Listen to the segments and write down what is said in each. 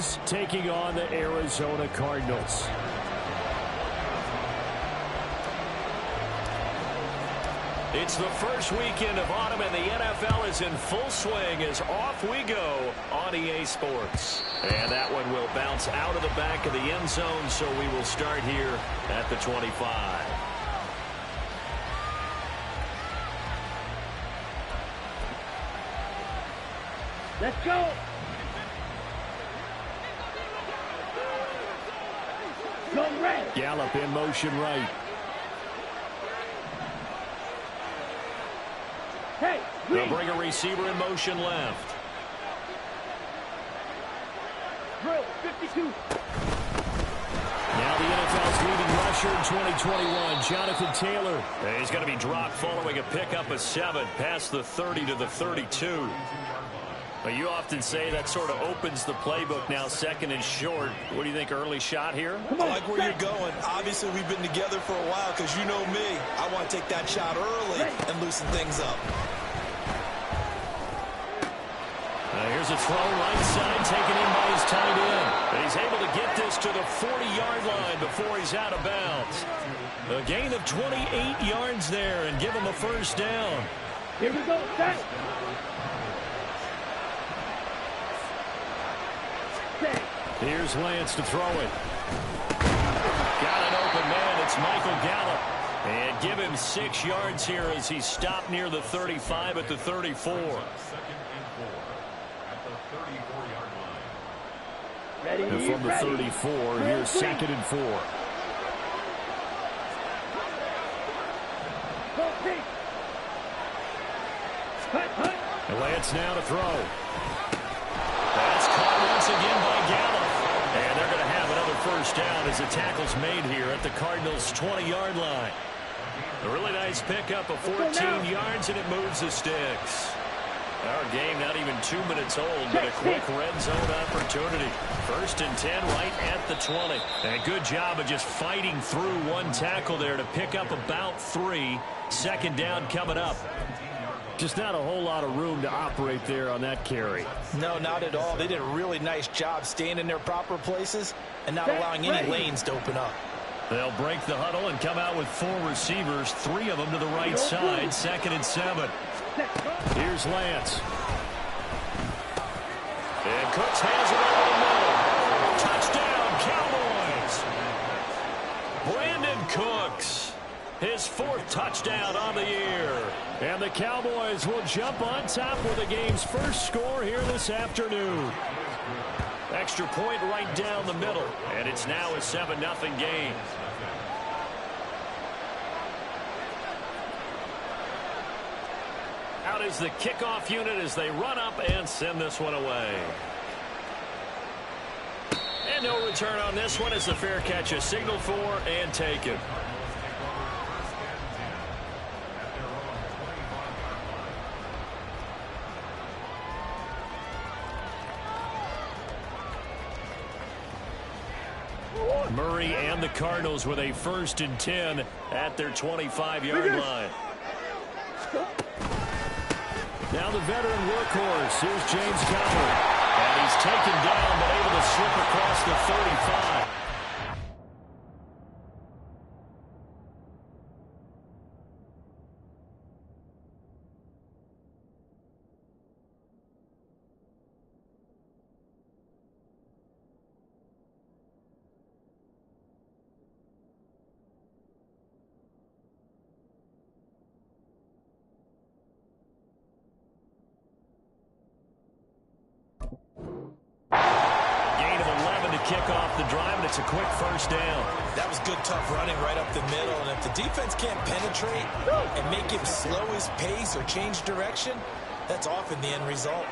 Cowboys taking on the Arizona Cardinals. It's the first weekend of autumn, and the NFL is in full swing as off we go on EA Sports. And that one will bounce out of the back of the end zone, so we will start here at the 25. Let's go! Go red! Gallup in motion right. Hey, they'll bring a receiver in motion left. Drill, 52. Now the NFL's leading rusher in 2021, Jonathan Taylor. He's going to be dropped following a pickup of 7 past the 30 to the 32. But you often say that sort of opens the playbook now, second and short. What do you think, early shot here? I like where you're going. Obviously, we've been together for a while because you know me. I want to take that shot early and loosen things up. Here's a throw right side taken in by his tight end. And he's able to get this to the 40-yard line before he's out of bounds. A gain of 28 yards there and give him a first down. Here we go, set. Here's Lance to throw it. Got an open man. It's Michael Gallup. And give him 6 yards here as he stopped near the 35 at the 34. Ready, and from the 34, here's 2nd and 4. And Lance now to throw. That's caught once again by Gallup. And they're going to have another first down as the tackle's made here at the Cardinals' 20-yard line. A really nice pickup of 14 yards, and it moves the sticks. Our game not even 2 minutes old, but a quick red zone opportunity. 1st and 10 right at the 20. And a good job of just fighting through one tackle there to pick up about 3. 2nd down coming up. Just not a whole lot of room to operate there on that carry. No, not at all. They did a really nice job staying in their proper places and not allowing any lanes to open up. They'll break the huddle and come out with 4 receivers, 3 of them to the right side. 2nd and 7. Here's Lance. And Cooks has it over the middle. Touchdown, Cowboys. Brandon Cooks, his 4th touchdown on the year. And the Cowboys will jump on top with the game's first score here this afternoon. Extra point right down the middle. And it's now a 7-0 game. Out is the kickoff unit as they run up and send this one away. And no return on this one as the fair catch is signaled for and taken. Murray and the Cardinals with a 1st and 10 at their 25-yard line. Now the veteran workhorse. Here's James Conner. And he's taken down but able to slip across the 35. Kick off the drive, and it's a quick first down. That was good, tough running right up the middle. And if the defense can't penetrate and make him slow his pace or change direction, that's often the end result.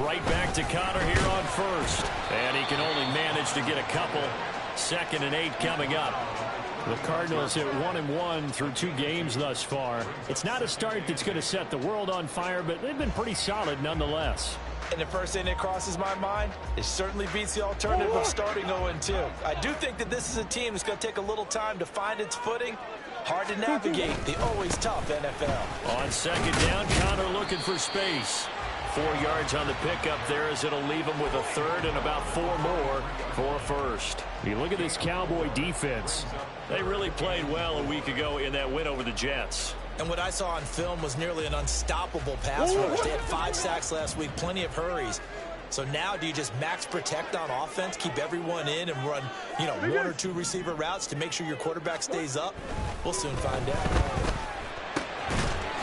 Right back to Conner here on 1st. And he can only manage to get a couple. 2nd and 8 coming up. The Cardinals hit 1-1 through 2 games thus far. It's not a start that's going to set the world on fire, but they've been pretty solid nonetheless. And the first thing that crosses my mind, it certainly beats the alternative of starting 0-2. I do think that this is a team that's going to take a little time to find its footing. Hard to navigate the always tough NFL. On 2nd down, Conner looking for space. 4 yards on the pickup there as it'll leave him with a third and about 4 more for a first. You look at this Cowboy defense. They really played well a week ago in that win over the Jets. And what I saw on film was nearly an unstoppable pass rush. They had 5 sacks last week, plenty of hurries. So now do you just max protect on offense, keep everyone in and run, 1 or 2 receiver routes to make sure your quarterback stays up? We'll soon find out.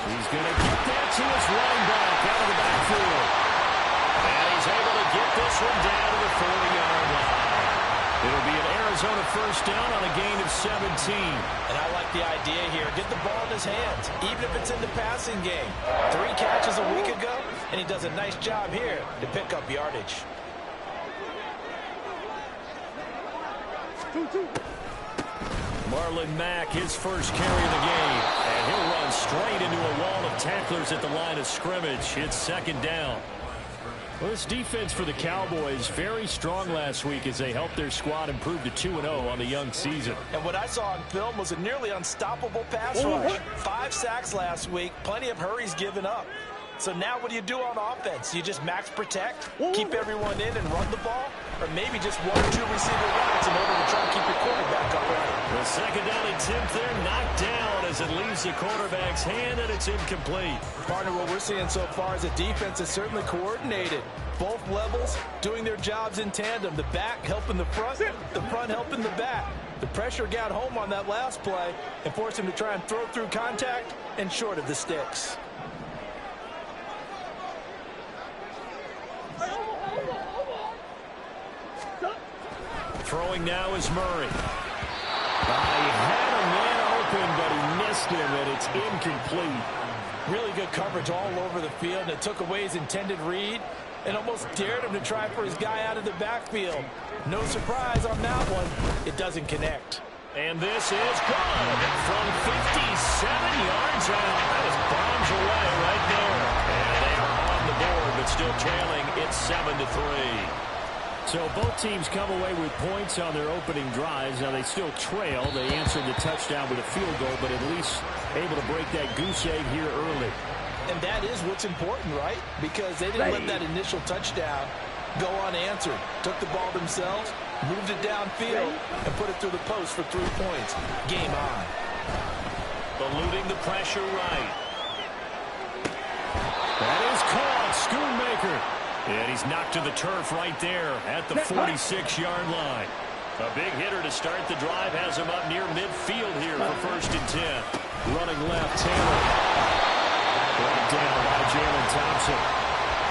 He's going to get that to his running back out of the backfield. And he's able to get this one down to the 40-yard line. It'll be an Arizona first down on a gain of 17. And I like the idea here. Get the ball in his hands, even if it's in the passing game. 3 catches a week ago, and he does a nice job here to pick up yardage. Marlon Mack, his first carry of the game. And he'll run straight into a wall of tacklers at the line of scrimmage. It's second down. Well, this defense for the Cowboys very strong last week as they helped their squad improve to 2-0 on the young season. And what I saw on film was a nearly unstoppable pass rush. 5 sacks last week, plenty of hurries given up. So now what do you do on offense? You just max protect, keep everyone in and run the ball? Or maybe just 1 or 2 receiver routes in order to try and keep your quarterback upright? The second down attempt there knocked down as it leaves the quarterback's hand, and it's incomplete. Partner, what we're seeing so far is a defense that's certainly coordinated. Both levels doing their jobs in tandem. The back helping the front helping the back. The pressure got home on that last play and forced him to try and throw through contact and short of the sticks. Throwing now is Murray. He had a man open, but he missed him, and it's incomplete. Really good coverage all over the field, and it took away his intended read and almost dared him to try for his guy out of the backfield. No surprise on that one. It doesn't connect. And this is good from 57 yards out. That is bombs away right there. And they are on the board, but still trailing. It's 7-3. So both teams come away with points on their opening drives. Now they still trail. They answered the touchdown with a field goal, but at least able to break that goose egg here early. And that is what's important, right? Because they didn't let that initial touchdown go unanswered. Took the ball themselves, moved it downfield, and put it through the post for 3 points. Game on. Eluding the pressure right. That is caught. Schoonmaker. And he's knocked to the turf right there at the 46-yard line. A big hitter to start the drive has him up near midfield here for 1st and 10. Running left, Taylor. Brought down by Jalen Thompson.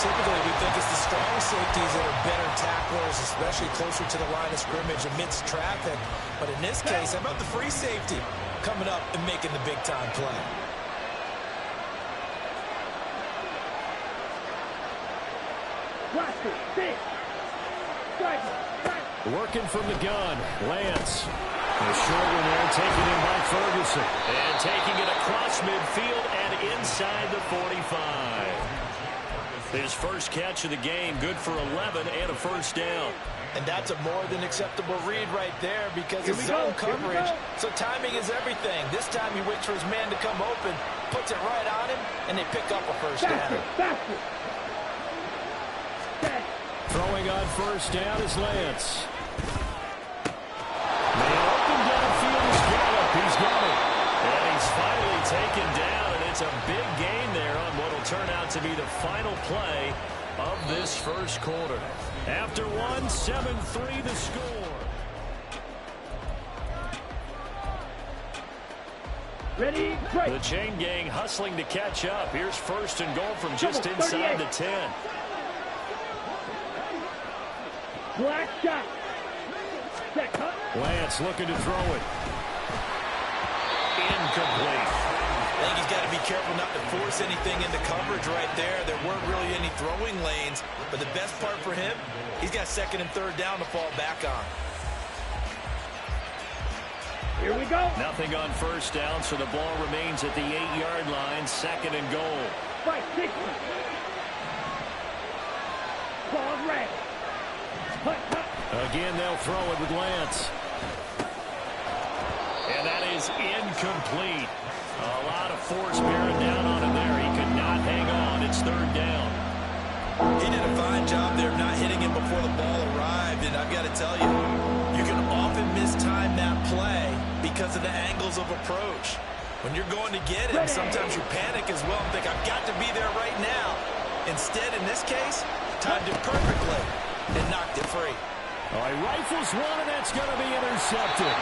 Typically, we think it's the strong safeties that are better tacklers, especially closer to the line of scrimmage amidst traffic. But in this case, how about the free safety coming up and making the big-time play? Working from the gun, Lance. A short one there, taken in by Ferguson. And taking it across midfield and inside the 45. His first catch of the game, good for 11 and a first down. And that's a more than acceptable read right there because it's zone coverage. So timing is everything. This time he waits for his man to come open, puts it right on him, and they pick up a first down. Throwing on first down is Lance. Man open downfield is Gallup. He's got it. And he's finally taken down, and it's a big gain there on what will turn out to be the final play of this first quarter. After 7-3 the score. Ready, break. The chain gang hustling to catch up. Here's 1st and goal from just inside the 10. Black shot. Set cut. Lance looking to throw it. Incomplete. I think he's got to be careful not to force anything into coverage right there. There weren't really any throwing lanes, but the best part for him, he's got 2nd and 3rd down to fall back on. Here we go. Nothing on first down, so the ball remains at the 8-yard line, 2nd and goal. Fight, 60. Ball red. Again, they'll throw it with Lance. And that is incomplete. A lot of force bearing down on him there. He could not hang on. It's 3rd down. He did a fine job there of not hitting him before the ball arrived, and I've got to tell you, you can often mistime that play because of the angles of approach. When you're going to get him, sometimes you panic as well and think, I've got to be there right now. Instead, in this case, timed it perfectly and knocked it free. All right, rifles one, and that's going to be intercepted.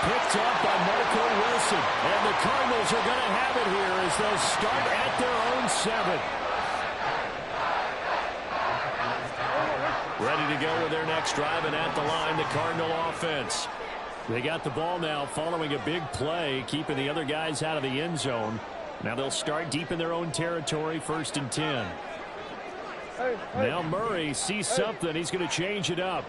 Picked up by Marco Wilson. And the Cardinals are going to have it here as they'll start at their own 7. Ready to go with their next drive, and at the line, the Cardinal offense. They got the ball now following a big play, keeping the other guys out of the end zone. Now they'll start deep in their own territory, 1st and 10. Now Murray sees something. He's going to change it up.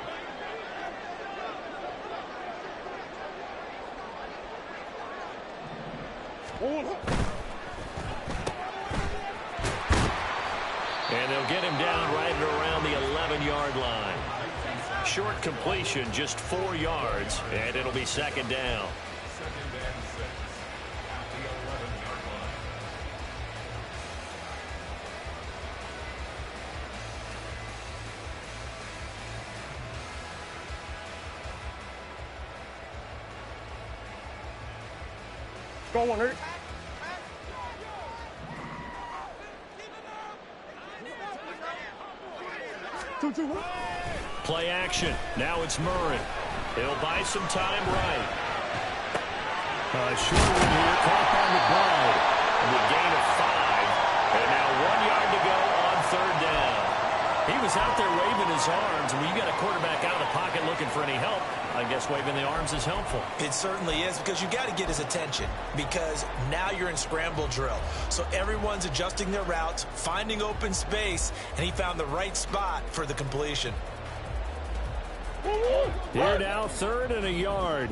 And they'll get him down right around the 11-yard line. Short completion, just 4 yards, and it'll be 2nd down. Go on, hurt. Play action. Now it's Murray. He'll buy some time right. Short one here, caught on the ball. And the gain of 5. And now 1 yard to go on 3rd down. He was out there waving his arms. When you got a quarterback out of the pocket looking for any help, I guess waving the arms is helpful. It certainly is, because you got to get his attention, because now you're in scramble drill. So everyone's adjusting their routes, finding open space, and he found the right spot for the completion. Here now, 3rd and a yard.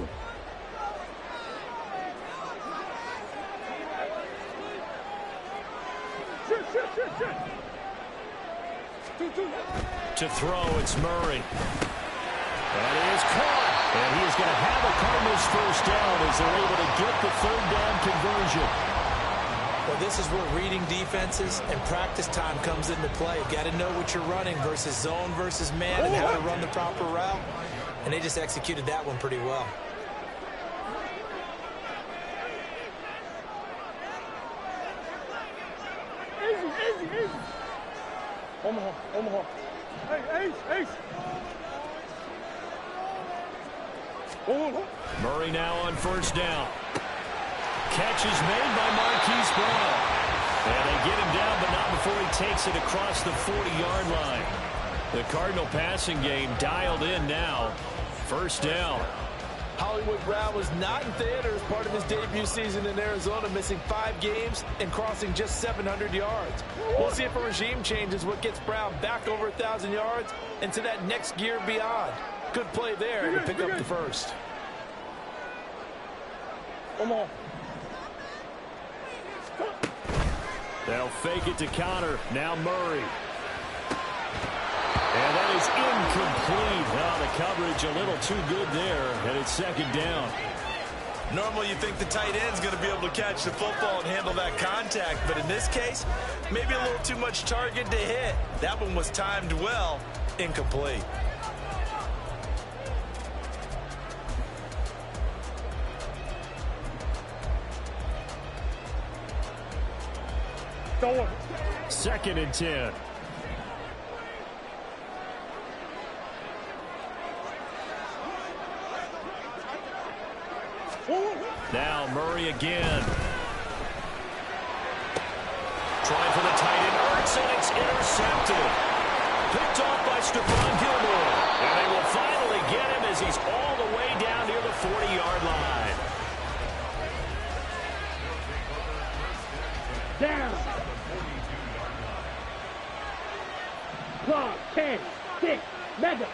To throw, it's Murray. And he is caught. And he is going to have a Cardinals 1st down as they're able to get the 3rd down conversion. Well, this is where reading defenses and practice time comes into play. You've got to know what you're running versus zone versus man and how to run the proper route. And they just executed that one pretty well. Easy. Omaha. Hey, Ace. Murray now on 1st down. Catch is made by Marquise Brown. And they get him down, but not before he takes it across the 40-yard line. The Cardinal passing game dialed in now. 1st down. Hollywood Brown was not in theater as part of his debut season in Arizona, missing 5 games and crossing just 700 yards. We'll see if a regime change is what gets Brown back over 1,000 yards and to that next gear beyond. Good play there to pick up the 1st. Omaha. They'll fake it to counter. Now Murray. And that is incomplete. The coverage a little too good there, and it's 2nd down. Normally you think the tight end's going to be able to catch the football and handle that contact, but in this case, maybe a little too much target to hit. That one was timed well, incomplete. Go on. 2nd and 10. Now Murray again. Trying for the tight end. Ertz, and it's intercepted. Picked off by Stephon Gilmore. And they will finally get him as he's all the way down near the 40-yard line. Down. Clock, 10, 6, mega.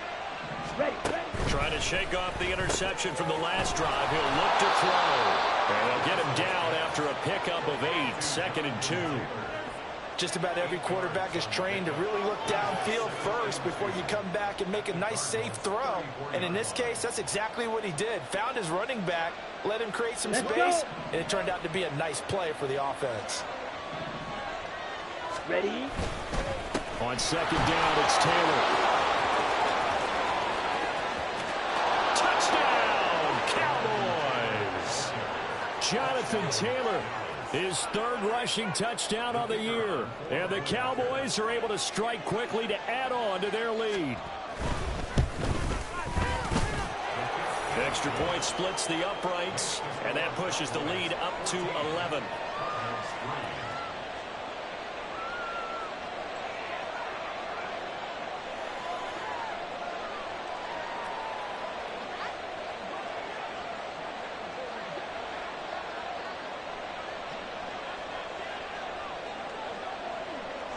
Ready. Trying to shake off the interception from the last drive. He'll look to throw. And they'll get him down after a pickup of 8. 2nd and 2. Just about every quarterback is trained to really look downfield first before you come back and make a nice, safe throw. And in this case, that's exactly what he did. Found his running back, let him create some space, and it turned out to be a nice play for the offense. Ready. On second down, it's Taylor. Touchdown, Cowboys! Jonathan Taylor, his third rushing touchdown on the year. And the Cowboys are able to strike quickly to add on to their lead. Extra point splits the uprights, and that pushes the lead up to 11.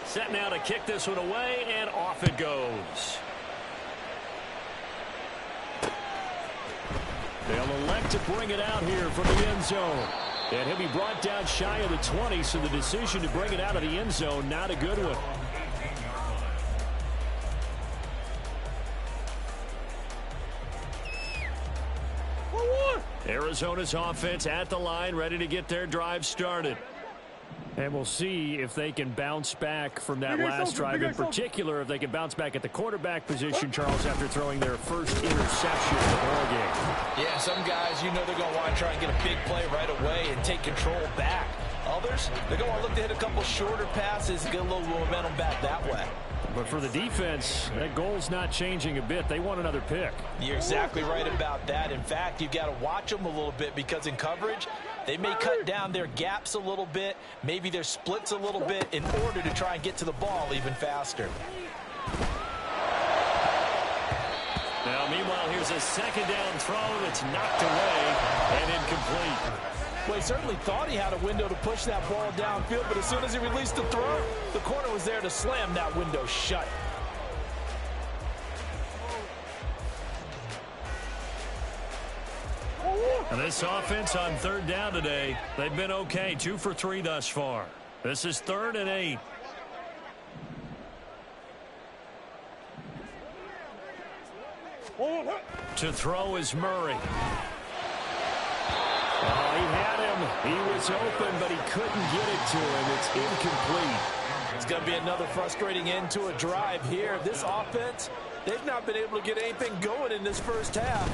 Set now to kick this one away, and off it goes. They'll elect to bring it out here from the end zone. And he'll be brought down shy of the 20, so the decision to bring it out of the end zone, not a good one. Arizona's offense at the line, ready to get their drive started. And we'll see if they can bounce back from that last drive. In particular, if they can bounce back at the quarterback position, Charles, after throwing their first interception of the ball game. Yeah, some guys, you know they're going to want to try and get a big play right away and take control back. Others, they're going to want to look to hit a couple shorter passes and get a little momentum back that way. But for the defense, that goal's not changing a bit. They want another pick. You're exactly right about that. In fact, you've got to watch them a little bit because in coverage, they may cut down their gaps a little bit, maybe their splits a little bit in order to try and get to the ball even faster. Now, meanwhile, here's a second down throw that's knocked away and incomplete. Well, he certainly thought he had a window to push that ball downfield, but as soon as he released the throw, the corner was there to slam that window shut. And this offense on third down today, they've been okay. 2 for 3 thus far. This is 3rd and 8. To throw is Murray. Oh, he had him. He was open, but he couldn't get it to him. It's incomplete. It's going to be another frustrating end to a drive here. This offense, they've not been able to get anything going in this first half.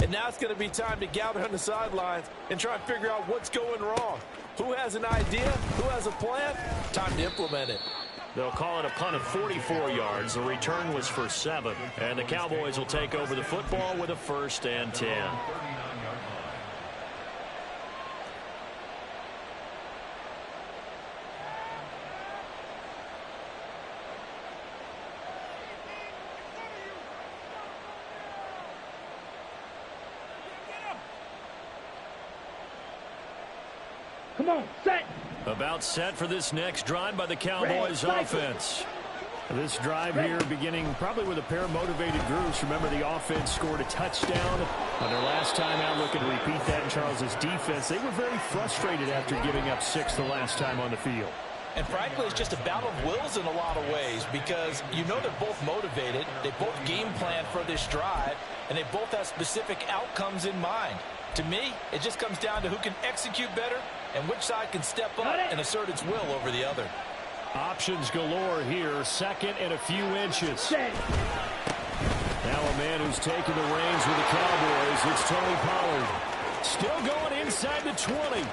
And now it's going to be time to gather on the sidelines and try and figure out what's going wrong. Who has an idea? Who has a plan? Time to implement it. They'll call it a punt of 44 yards. The return was for 7. And the Cowboys will take over the football with a 1st and 10. Come on, set. About set for this next drive by the Cowboys offense. This drive here beginning probably with a pair of motivated groups. Remember, the offense scored a touchdown on their last time out. Looking to repeat that in Charles's defense. They were very frustrated after giving up 6 the last time on the field. And frankly, it's just a battle of wills in a lot of ways because you know they're both motivated. They both game plan for this drive, and they both have specific outcomes in mind. To me, it just comes down to who can execute better and which side can step up and assert its will over the other. Options galore here. 2nd and a few inches. Now a man who's taken the reins with the Cowboys. It's Tony Pollard. Still going inside the 20.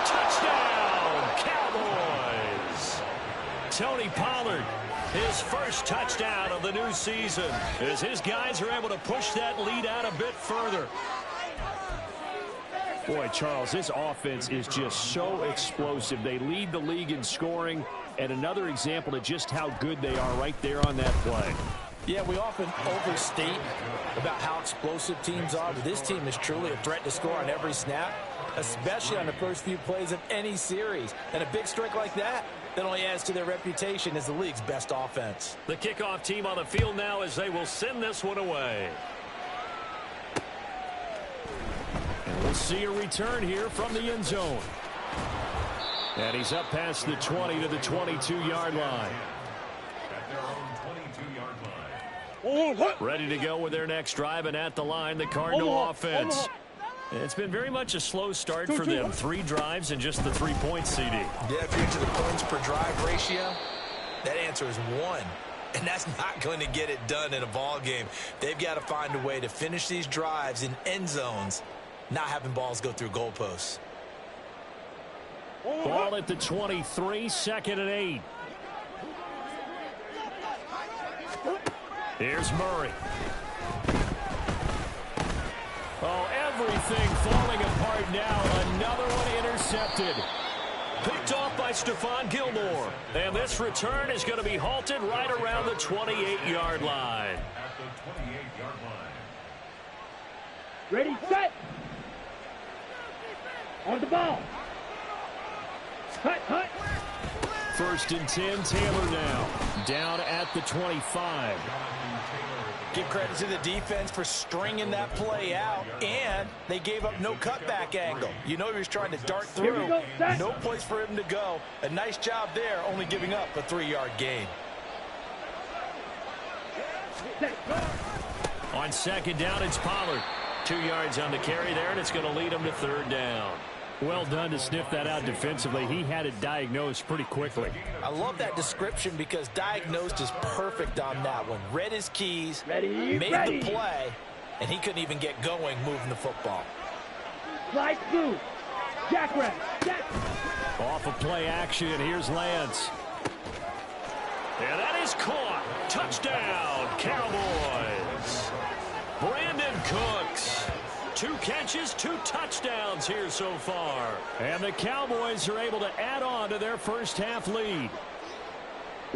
Touchdown, Cowboys. Tony Pollard, his first touchdown of the new season, as his guys are able to push that lead out a bit further. Boy, Charles, this offense is just so explosive. They lead the league in scoring, and another example of just how good they are right there on that play. Yeah, we often overstate about how explosive teams are, but this team is truly a threat to score on every snap, especially on the first few plays of any series. And a big strike like that only adds to their reputation as the league's best offense. The kickoff team on the field now as they will send this one away. We'll see a return here from the end zone. And he's up past the 20 to the 22-yard line. Ready to go with their next drive, and at the line, the Cardinal offense. It's been very much a slow start for them. 3 drives and just the 3 points, CD. Yeah, if you're into the points per drive ratio, That answer is 1. And that's not going to get it done in a ball game. They've got to find a way to finish these drives in end zones, not having balls go through goalposts. Ball at the 23, 2nd and 8. Here's Murray. Oh, everything falling apart now. Another one intercepted. Picked off by Stephon Gilmore. And this return is going to be halted right around the 28-yard line. Ready, set. On the ball. Hut, hut. 1st and 10, Taylor now. Down at the 25. Give credit to the defense for stringing that play out, and they gave up no cutback angle. You know he was trying to dart through. No place for him to go. A nice job there, only giving up a 3-yard gain. On 2nd down, it's Pollard. 2 yards on the carry there, and it's going to lead him to 3rd down. Well done to sniff that out defensively. He had it diagnosed pretty quickly. I love that description because diagnosed is perfect on that one. Read his keys, made the play, and he couldn't even get going moving the football. Slide through. Jackrabbit. Off of play action, here's Lance. And that is caught. Touchdown, Cowboys. Brandon Cooks. 2 catches, 2 touchdowns here so far. And the Cowboys are able to add on to their first half lead.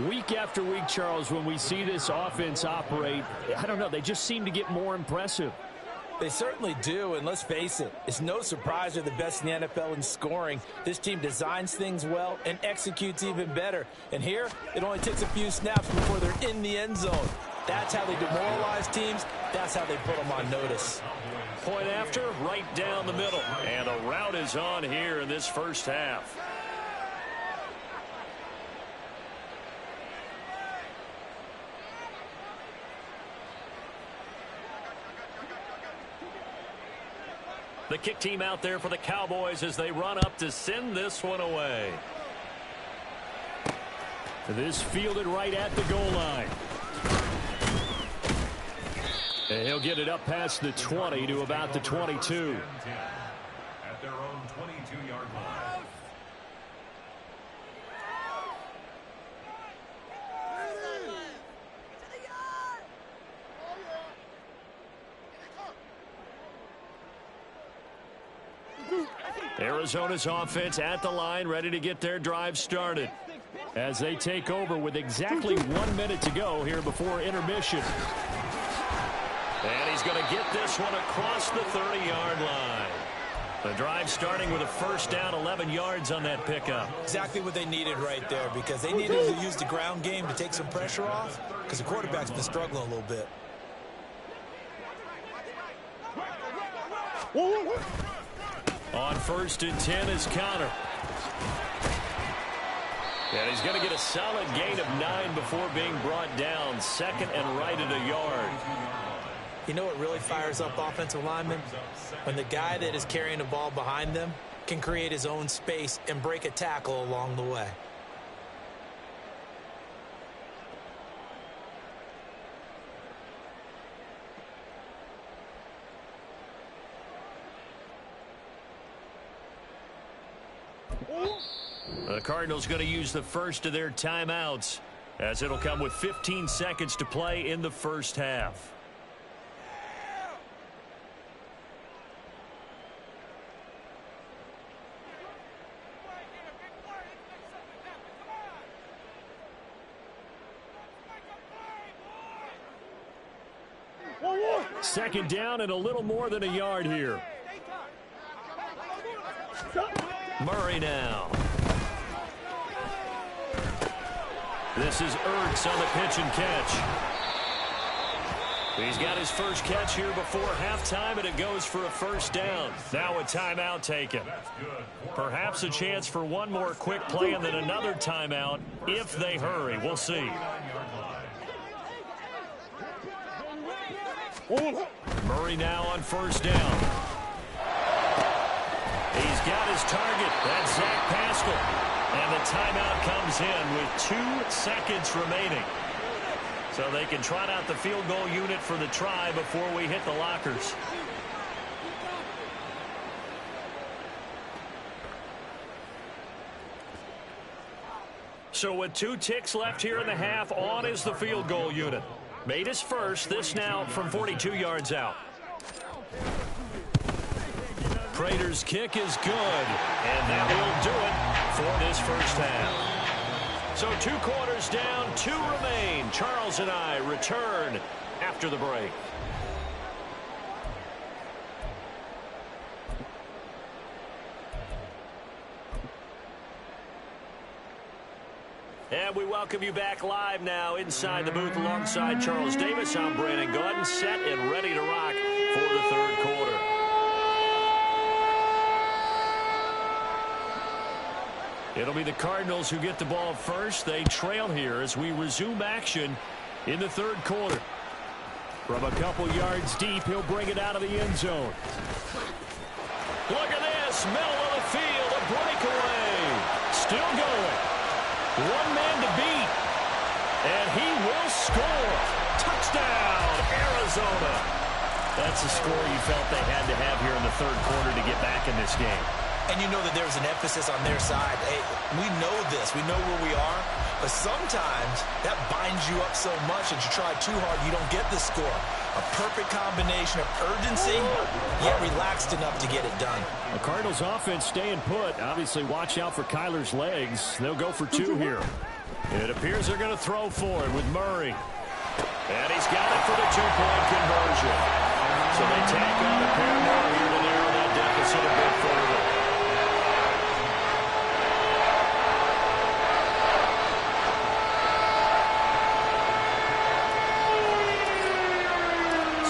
Week after week, Charles, when we see this offense operate, I don't know, they just seem to get more impressive. They certainly do, and let's face it, it's no surprise they're the best in the NFL in scoring. This team designs things well and executes even better. And here, it only takes a few snaps before they're in the end zone. That's how they demoralize teams. That's how they put them on notice. Point after, right down the middle. And a route is on here in this first half. The kick team out there for the Cowboys as they run up to send this one away. This fielded right at the goal line. And he'll get it up past the 20 to about the 22. At their own 22-yard line. Arizona's offense at the line, ready to get their drive started as they take over with exactly 1 minute to go here before intermission. And he's going to get this one across the 30-yard line. The drive starting with a first down, 11 yards on that pickup. Exactly what they needed right there, because they needed to use the ground game to take some pressure off, because the quarterback's been struggling a little bit. On 1st and 10 is Connor. And he's going to get a solid gain of 9 before being brought down. 2nd and right at a yard. You know what really fires up offensive linemen? When the guy that is carrying the ball behind them can create his own space and break a tackle along the way. The Cardinals going to use the first of their timeouts as it'll come with 15 seconds to play in the first half. Second down and a little more than a yard here. Murray now. This is Ertz on the pitch and catch. He's got his first catch here before halftime, and it goes for a first down. Now a timeout taken. Perhaps a chance for one more quick play and then another timeout if they hurry. We'll see. Murray now on first down. He's got his target. That's Zach Pascal. And the timeout comes in with 2 seconds remaining. So they can trot out the field goal unit for the try before we hit the lockers. So with 2 ticks left here in the half, on is the field goal unit. Made his first, this now from 42 yards out. Prater's kick is good, and that will do it for this first half. So 2 quarters down, 2 remain. Charles and I return after the break. And we welcome you back live now inside the booth alongside Charles Davis. I'm Brandon Gaudin, set and ready to rock for the third quarter. It'll be the Cardinals who get the ball first. They trail here as we resume action in the third quarter. From a couple yards deep, he'll bring it out of the end zone. Look at this, middle of the field, a breakaway. Still going. 1 man to beat, and he will score. Touchdown, Arizona. That's the score you felt they had to have here in the third quarter to get back in this game. And you know that there's an emphasis on their side. Hey, we know this. We know where we are. But sometimes that binds you up so much that you try too hard, you don't get the score. A perfect combination of urgency, yet relaxed enough to get it done. The Cardinals offense staying put. Obviously, watch out for Kyler's legs. They'll go for 2 here. It appears they're going to throw for it with Murray. And he's got it for the 2-point conversion. So they tack on a pair more here to narrow that deficit a bit further.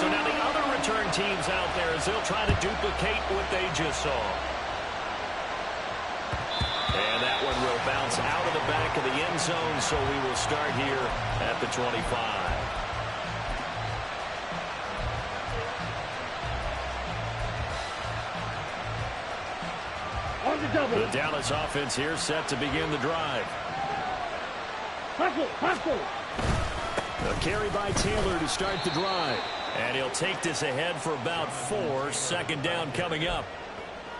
So now the other return teams out there as they'll try to duplicate what they just saw. And that one will bounce out of the back of the end zone, so we will start here at the 25. The Dallas offense here set to begin the drive. A carry by Taylor to start the drive. And he'll take this ahead for about 4. Second down coming up.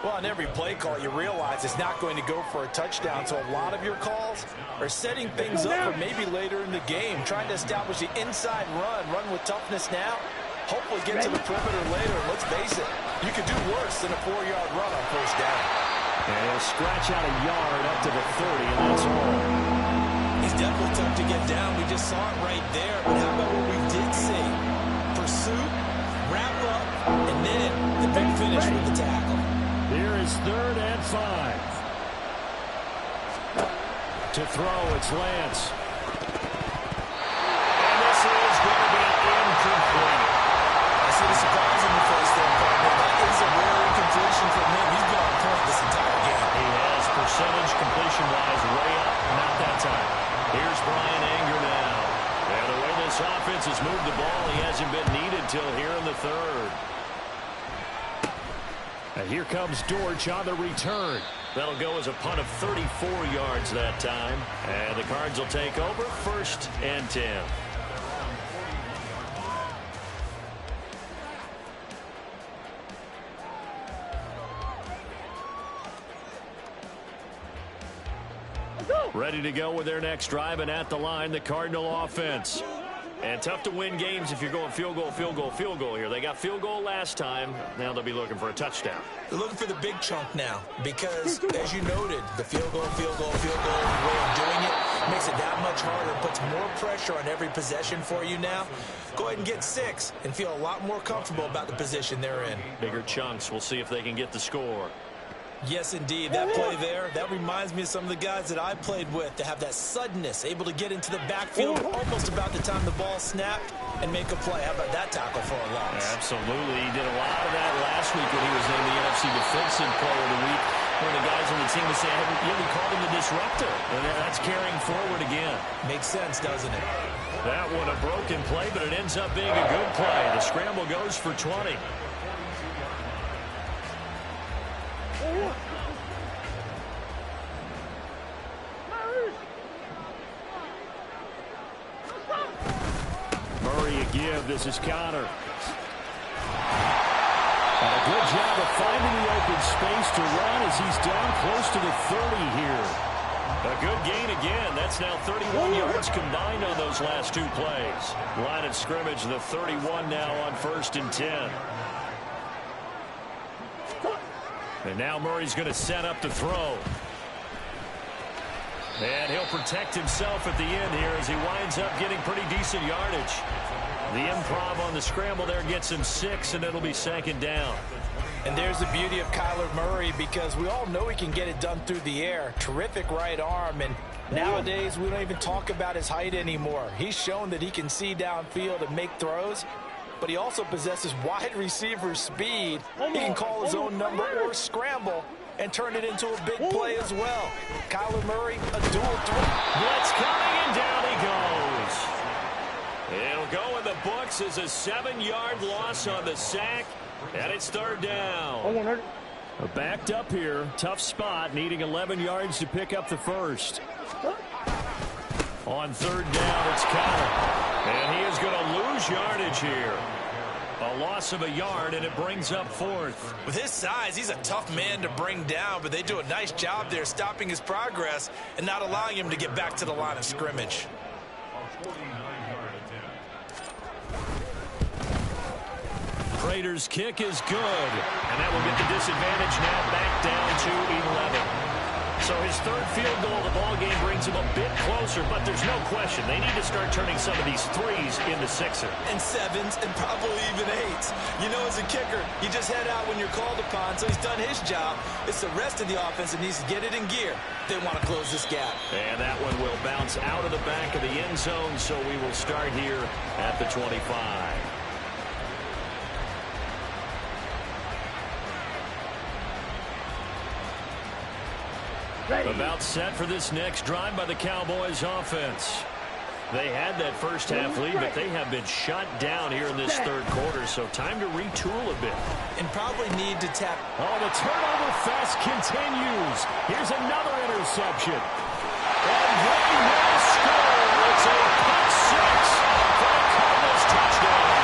Well, on every play call, you realize it's not going to go for a touchdown. So a lot of your calls are setting things up for maybe later in the game, trying to establish the inside run with toughness now. Hopefully get to the perimeter later. And let's face it, you could do worse than a 4-yard run on first down. And he'll scratch out a yard up to the 30, and that's all. He's definitely tough to get down. We just saw it right there. But how about what we did see? Pursuit, wrap up, and then the big finish with the tackle. Here is 3rd and 5. To throw, it's Lance. And this is going to be incomplete. I see the surprise in the face there, partner. That is a rare incompletion from him. He's been on point this entire game. He has percentage completion-wise way up. Not that time. Here's Brian Anger now. And the way this offense has moved the ball, he hasn't been needed till here in the 3rd. And here comes Dortch on the return. That'll go as a punt of 34 yards that time. And the Cards will take over 1st and 10. Ready to go with their next drive, and at the line, the Cardinal offense. And tough to win games if you're going field goal, field goal, field goal here. They got field goal last time. Now they'll be looking for a touchdown. They're looking for the big chunk now because, as you noted, the field goal, field goal, field goal way of doing it makes it that much harder, puts more pressure on every possession for you now. Go ahead and get 6 and feel a lot more comfortable about the position they're in. Bigger chunks. We'll see if they can get the score. Yes, indeed. That play there, that reminds me of some of the guys that I played with to have that suddenness, able to get into the backfield almost about the time the ball snapped and make a play. How about that tackle for a loss? Absolutely. He did a lot of that last week when he was named the NFC Defensive Player of the Week. One of the guys on the team was saying, yeah, we called him the disruptor. And that's carrying forward again. Makes sense, doesn't it? That one a broken play, but it ends up being a good play. The scramble goes for 20. This is Connor. And a good job of finding the open space to run as he's down close to the 30 here. A good gain again. That's now 31 yards combined on those last two plays. Line of scrimmage, the 31 now on 1st and 10. And now Murray's going to set up to throw. And he'll protect himself at the end here as he winds up getting pretty decent yardage. The improv on the scramble there gets him 6, and it'll be 2nd down. And there's the beauty of Kyler Murray, because we all know he can get it done through the air. Terrific right arm, and nowadays we don't even talk about his height anymore. He's shown that he can see downfield and make throws, but he also possesses wide receiver speed. He can call his own number or scramble and turn it into a big play as well. Kyler Murray, a dual threat. Blitz coming, and down he goes. It'll go in the books as a 7-yard loss on the sack, and it's 3rd down. Backed up here, tough spot, needing 11 yards to pick up the first. On 3rd down, it's Connor, and he is going to lose yardage here. A loss of a yard, and it brings up 4th. With his size, he's a tough man to bring down, but they do a nice job there stopping his progress and not allowing him to get back to the line of scrimmage. Prater's kick is good, and that will get the disadvantage now back down to 11. So his 3rd field goal of the ball game brings him a bit closer, but there's no question they need to start turning some of these 3s into 6er. And 7s, and probably even 8s. You know, as a kicker, you just head out when you're called upon, so he's done his job. It's the rest of the offense that needs to get it in gear. They want to close this gap. And that one will bounce out of the back of the end zone, so we will start here at the 25. About set for this next drive by the Cowboys offense. They had that first half lead, but they have been shut down here in this 3rd quarter, so time to retool a bit. And probably need to tap. Oh, the turnover fest continues. Here's another interception. And they will score. It's a pick 6 for the Cardinals touchdown.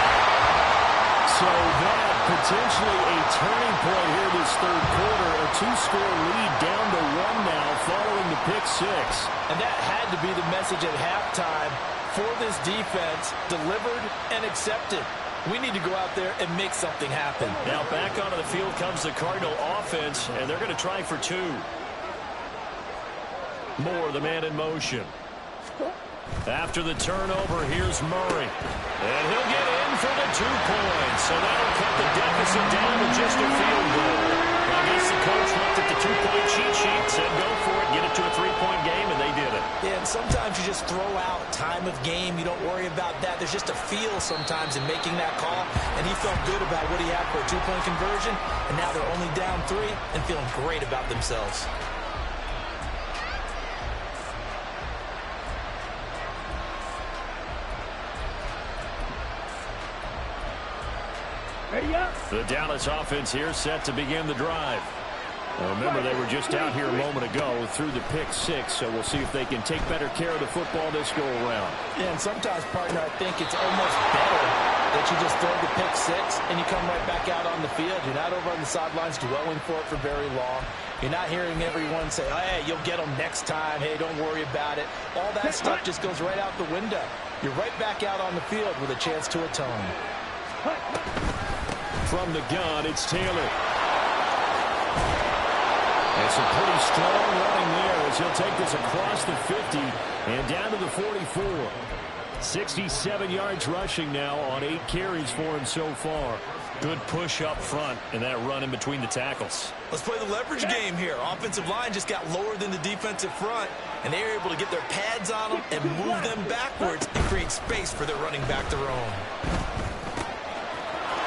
So that potentially a turning point here this 3rd quarter. A 2-score lead down to 1 now following the pick 6. And that had to be the message at halftime for this defense. Delivered and accepted. We need to go out there and make something happen. Now back onto the field comes the Cardinal offense, and they're going to try for 2. Moore, the man in motion. After the turnover, here's Murray. And he'll get in for the 2 points. So that'll cut the deficit down to just a field goal. I guess the coach looked at the 2-point cheat sheet, said go for it, get it to a 3-point game, and they did it. Yeah, and sometimes you just throw out time of game. You don't worry about that. There's just a feel sometimes in making that call. And he felt good about what he had for a 2-point conversion. And now they're only down 3 and feeling great about themselves. The Dallas offense here set to begin the drive. Now remember, they were just out here a moment ago through the pick 6, so we'll see if they can take better care of the football this go around. Yeah, and sometimes, partner, I think it's almost better that you just throw the pick 6 and you come right back out on the field. You're not over on the sidelines dwelling for it for very long. You're not hearing everyone say, oh, hey, you'll get them next time. Hey, don't worry about it. All that stuff just goes right out the window. You're right back out on the field with a chance to atone. From the gun, it's Taylor. And some pretty strong running there as he'll take this across the 50 and down to the 44. 67 yards rushing now on 8 carries for him so far. Good push up front and that run in between the tackles. Let's play the leverage game here. Offensive line just got lower than the defensive front, and they were able to get their pads on them and move them backwards and create space for their running back to roam.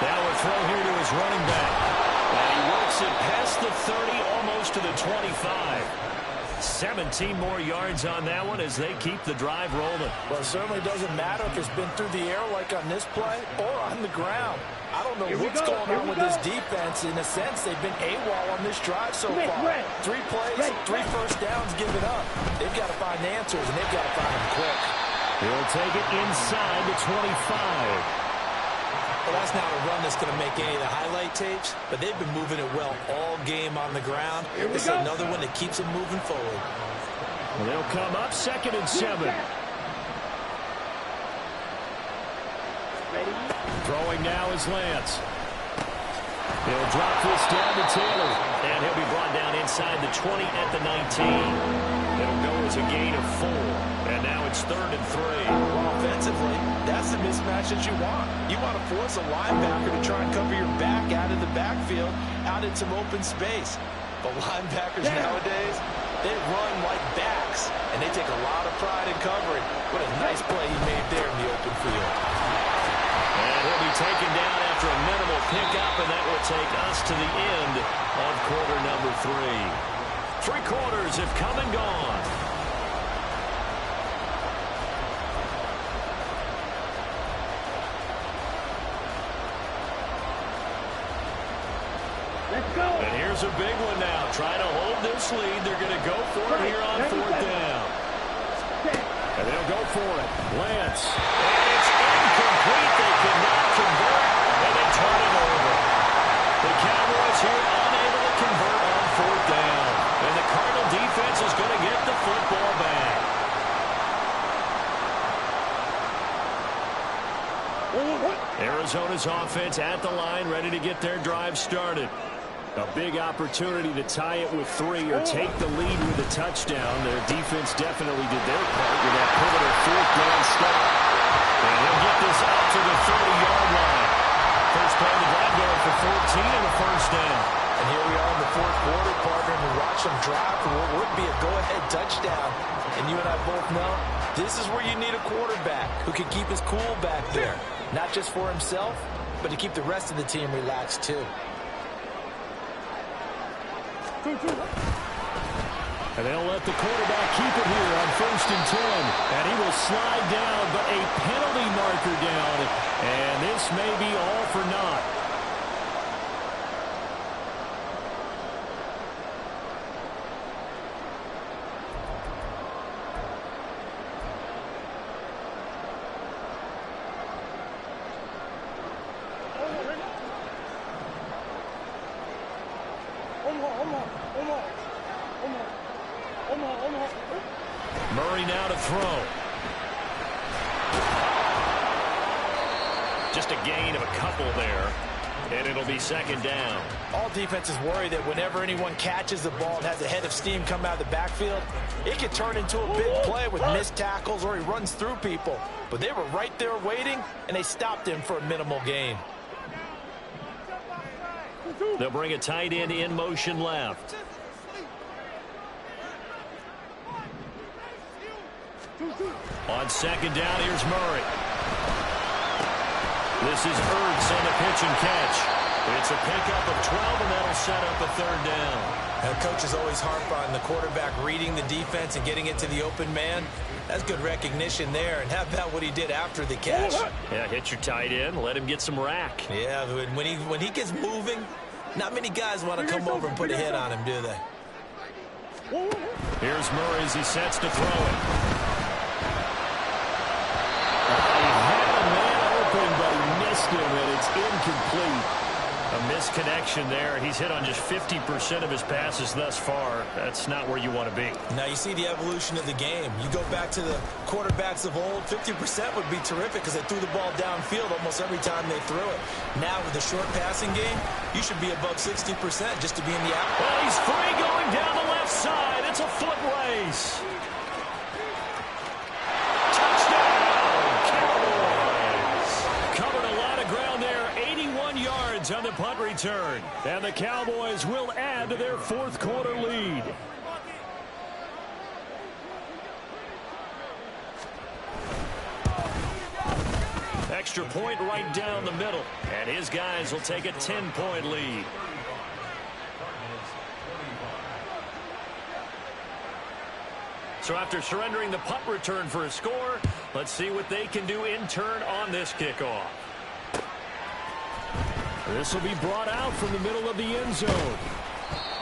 Now a throw here to his running back. And he works it past the 30, almost to the 25. 17 more yards on that one as they keep the drive rolling. Well, it certainly doesn't matter if it's been through the air like on this play or on the ground. I don't know what's going on with this defense. In a sense, they've been AWOL on this drive so far. 3 plays, 3 first downs given up. They've got to find answers, and they've got to find them quick. He'll take it inside the 25. Well, that's not a run that's going to make any of the highlight tapes, but they've been moving it well all game on the ground. This is another one that keeps them moving forward. Well, they'll come up 2nd and 7. Throwing now is Lance. He'll drop this down to Taylor, and he'll be brought down inside the 20 at the 19. It'll go as a gain of 4, and now it's 3rd and 3. Well, offensively, that's the mismatch that you want. You want to force a linebacker to try and cover your back out of the backfield, out in some open space. But linebackers nowadays, they run like backs, and they take a lot of pride in covering. What a nice play he made there in the open field. And he'll be taken down after a minimal pickup, and that will take us to the end of quarter number 3. 3 quarters have come and gone. Let's go. And here's a big one now. Trying to hold this lead. They're going to go for it here on 4th down. And they'll go for it. Lance. And it's incomplete. They cannot convert, and they turn it over. The Cowboys here unable to convert on 4th down. And the Cardinal defense is going to get the football back. Arizona's offense at the line, ready to get their drive started. A big opportunity to tie it with 3 or take the lead with a touchdown. Their defense definitely did their part with that pivotal 4th down stop. And he'll get this up to the 30-yard line. First play of the drive going for 14 and a 1st down. And here we are in the 4th quarter, partner, and we watch them drive for what would be a go-ahead touchdown. And you and I both know this is where you need a quarterback who can keep his cool back there. Not just for himself, but to keep the rest of the team relaxed too. And they'll let the quarterback keep it here on 1st and 10. And he will slide down, but a penalty marker down. And this may be all for naught. Murray now to throw. Just a gain of a couple there, and it'll be 2nd down. All defenses worry that whenever anyone catches the ball and has a head of steam come out of the backfield, it could turn into a big play with missed tackles or he runs through people. But they were right there waiting, and they stopped him for a minimal gain. They'll bring a tight end in motion left. On 2nd down, here's Murray. This is Ertz on the pitch and catch. It's a pickup of 12, and that'll set up a 3rd down. And coaches always harp on the quarterback reading the defense and getting it to the open man. That's good recognition there. And how about what he did after the catch? Yeah, hit your tight end, let him get some rack. Yeah, when he gets moving, not many guys want to come over and put a hit on him, do they? Here's Murray as he sets to throw it. He had a man open, but he missed him, and it's incomplete. A misconnection there. He's hit on just 50% of his passes thus far. That's not where you want to be. Now you see the evolution of the game. You go back to the quarterbacks of old, 50% would be terrific because they threw the ball downfield almost every time they threw it. Now with the short passing game, you should be above 60% just to be in the app. Well, he's free going down the left side. It's a foot race. On the punt return, and the Cowboys will add to their 4th quarter lead. Extra point right down the middle, and his guys will take a 10-point lead. So after surrendering the punt return for a score, let's see what they can do in turn on this kickoff. This will be brought out from the middle of the end zone.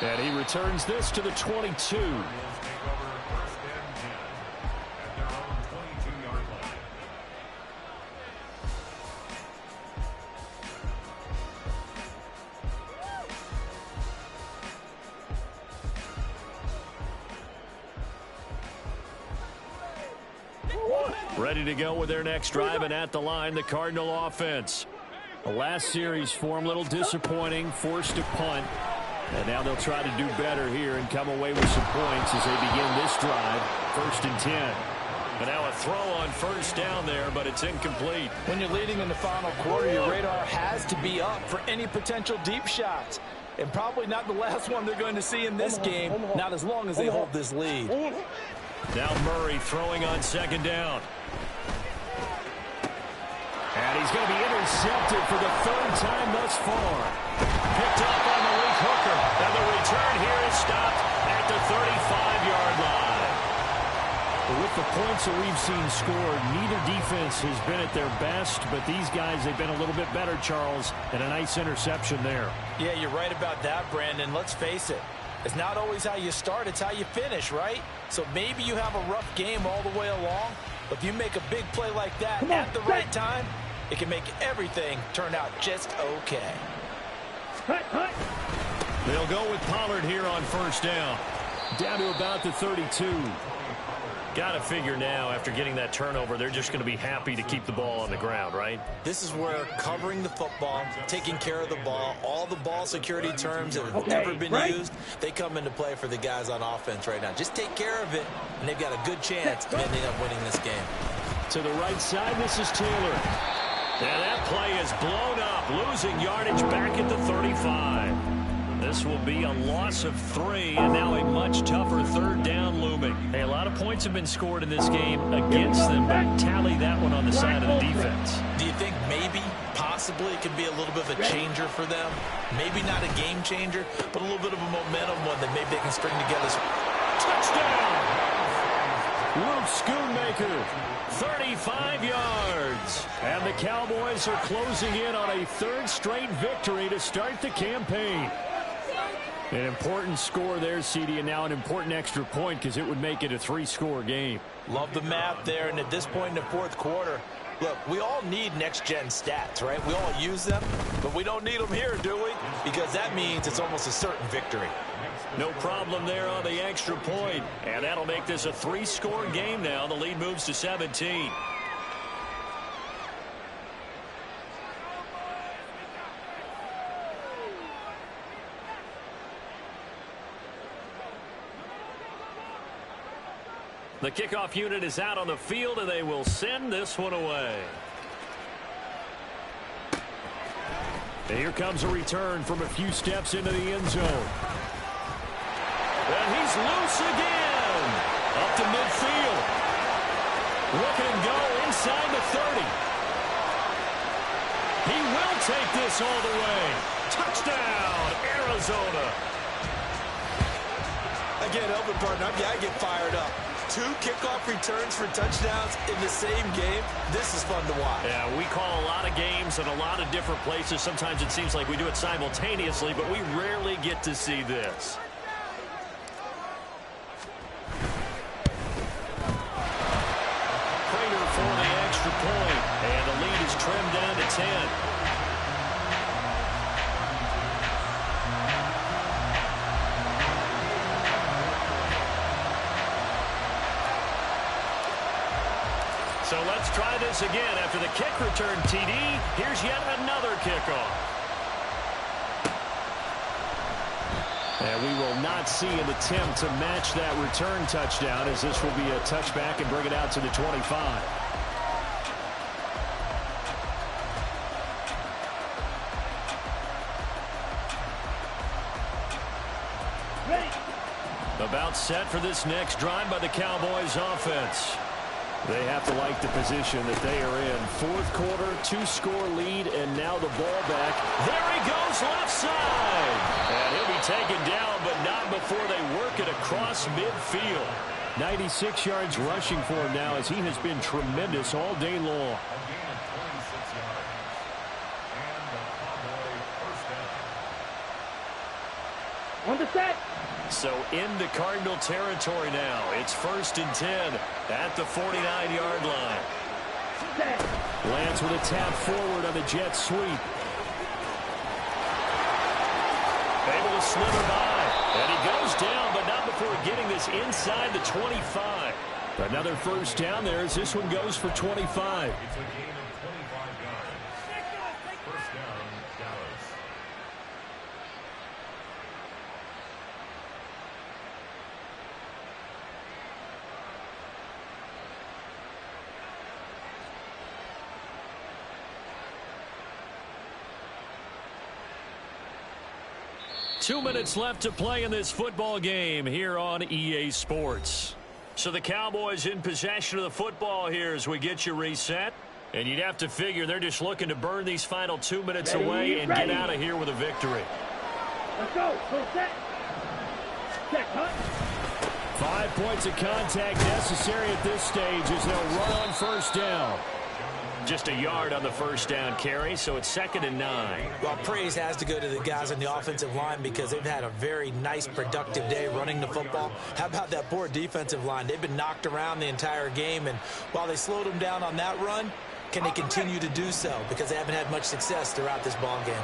And he returns this to the 22. Ready to go with their next drive, and at the line, the Cardinal offense. The last series for them, a little disappointing, forced to punt. And now they'll try to do better here and come away with some points as they begin this drive. 1st and 10. And now a throw on first down there, but it's incomplete. When you're leading in the final quarter, your radar has to be up for any potential deep shots. And probably not the last one they're going to see in this game, not as long as they hold this lead. Now Murray throwing on 2nd down. And he's going to be intercepted for the 3rd time thus far. Picked up on the weak hooker. And the return here is stopped at the 35-yard line. With the points that we've seen scored, neither defense has been at their best, but these guys, they've been a little bit better, Charles, and a nice interception there. Yeah, you're right about that, Brandon. Let's face it. It's not always how you start, it's how you finish, right? So maybe you have a rough game all the way along, but if you make a big play like that at the right time, it can make everything turn out just okay. They'll go with Pollard here on 1st down. Down to about the 32. Got to figure now, after getting that turnover, they're just going to be happy to keep the ball on the ground, right? This is where covering the football, taking care of the ball, all the ball security terms that have ever been used, they come into play for the guys on offense right now. Just take care of it, and they've got a good chance of ending up winning this game. To the right side, this is Taylor. And that play is blown up, losing yardage back at the 35. This will be a loss of 3, and now a much tougher 3rd down looming. Hey, a lot of points have been scored in this game against them, but tally that one on the side of the defense. Do you think maybe, possibly, it could be a little bit of a changer for them? Maybe not a game changer, but a little bit of a momentum one that maybe they can string together. Touchdown! Luke Schoonmaker, 35 yards. And the Cowboys are closing in on a 3rd straight victory to start the campaign. An important score there, CD, and now an important extra point because it would make it a 3-score game. Love the math there, and at this point in the 4th quarter, look, we all need next-gen stats, right? We all use them, but we don't need them here, do we? Because that means it's almost a certain victory. No problem there on the extra point, and that'll make this a 3-score game now. The lead moves to 17. The kickoff unit is out on the field, and they will send this one away. And here comes a return from a few steps into the end zone. And he's loose again. Up to midfield. Look and go inside the 30. He will take this all the way. Touchdown, Arizona. Again, help it, partner. I get fired up. 2 kickoff returns for touchdowns in the same game. This is fun to watch. Yeah, we call a lot of games in a lot of different places. Sometimes it seems like we do it simultaneously, but we rarely get to see this. Prater for the extra point, and the lead is trimmed down to 10. So let's try this again. After the kick return TD, here's yet another kickoff. And we will not see an attempt to match that return touchdown, as this will be a touchback and bring it out to the 25. About set for this next drive by the Cowboys offense. They have to like the position that they are in. 4th quarter, 2-score lead, and now the ball back. There he goes, left side. And he'll be taken down, but not before they work it across midfield. 96 yards rushing for him now, as he has been tremendous all day long. On the set. So into Cardinal territory now. It's 1st and 10 at the 49-yard line. Lance with a tap forward on the jet sweep. Able to slither by. And he goes down, but not before getting this inside the 25. Another first down there as this one goes for 25. It's a gain of 25 yards. First down, Dallas. Two minutes left to play in this football game here on EA Sports. So the Cowboys in possession of the football here as we get you reset. And you'd have to figure they're just looking to burn these final 2 minutes away and get out of here with a victory. Let's go. Go set. Set, cut. 5 points of contact necessary at this stage as they'll run on first down. Just a yard on the first down carry, so it's 2nd and 9. Well, praise has to go to the guys on the offensive line because they've had a very nice, productive day running the football. How about that poor defensive line? They've been knocked around the entire game, and while they slowed them down on that run, can they continue to do so? Because they haven't had much success throughout this ball game.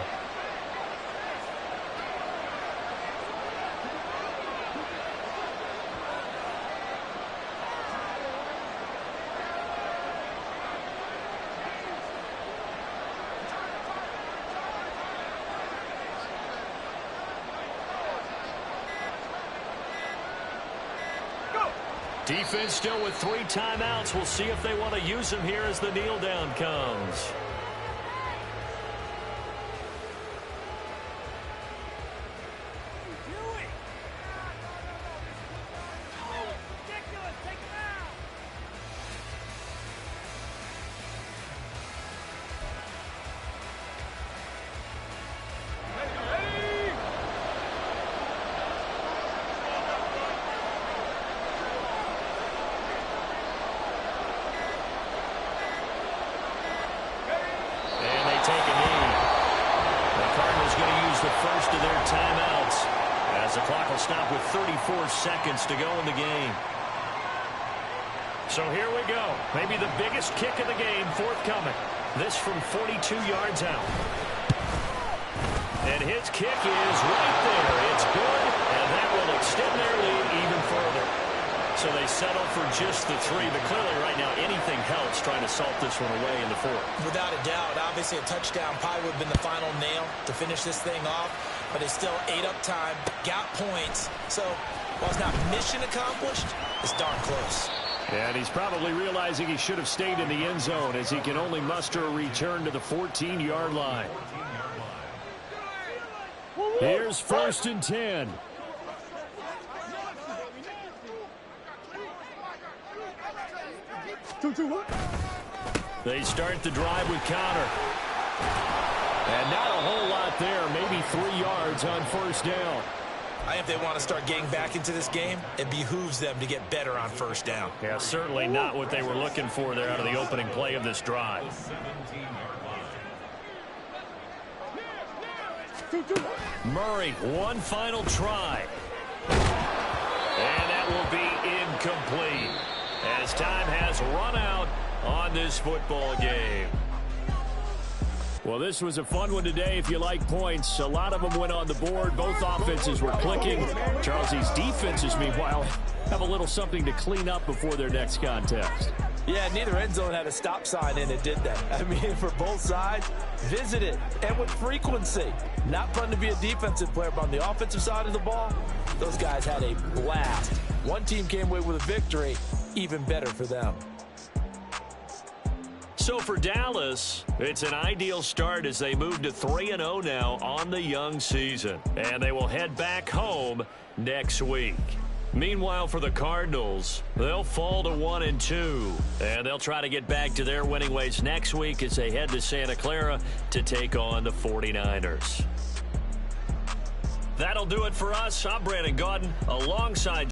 Defense still with 3 timeouts. We'll see if they want to use them here as the kneel down comes. Stop with 34 seconds to go in the game. So here we go. Maybe the biggest kick of the game forthcoming. This from 42 yards out. And his kick is right there. It's good, and that will extend their lead even further. So they settle for just the 3, but clearly right now anything helps trying to salt this one away in the 4th. Without a doubt, obviously a touchdown probably would have been the final nail to finish this thing off. But it's still ate up time, got points. So while it's not mission accomplished, it's darn close. And he's probably realizing he should have stayed in the end zone as he can only muster a return to the 14-yard line. Here's 1st and 10. They start the drive with Connor. And not a whole lot there, maybe 3 yards on first down. I think if they want to start getting back into this game, it behooves them to get better on first down. Yeah, certainly not what they were looking for there out of the opening play of this drive. Murray, one final try. And that will be incomplete as time has run out on this football game. Well, this was a fun one today if you like points. A lot of them went on the board. Both offenses were clicking. Charles's defenses, meanwhile, have a little something to clean up before their next contest. Yeah, neither end zone had a stop sign in it, did that. I mean, for both sides, visit it, and with frequency. Not fun to be a defensive player, but on the offensive side of the ball, those guys had a blast. One team came away with a victory, even better for them. So for Dallas, it's an ideal start as they move to 3-0 now on the young season. And they will head back home next week. Meanwhile, for the Cardinals, they'll fall to 1-2. And they'll try to get back to their winning ways next week as they head to Santa Clara to take on the 49ers. That'll do it for us. I'm Brandon Gaudin alongside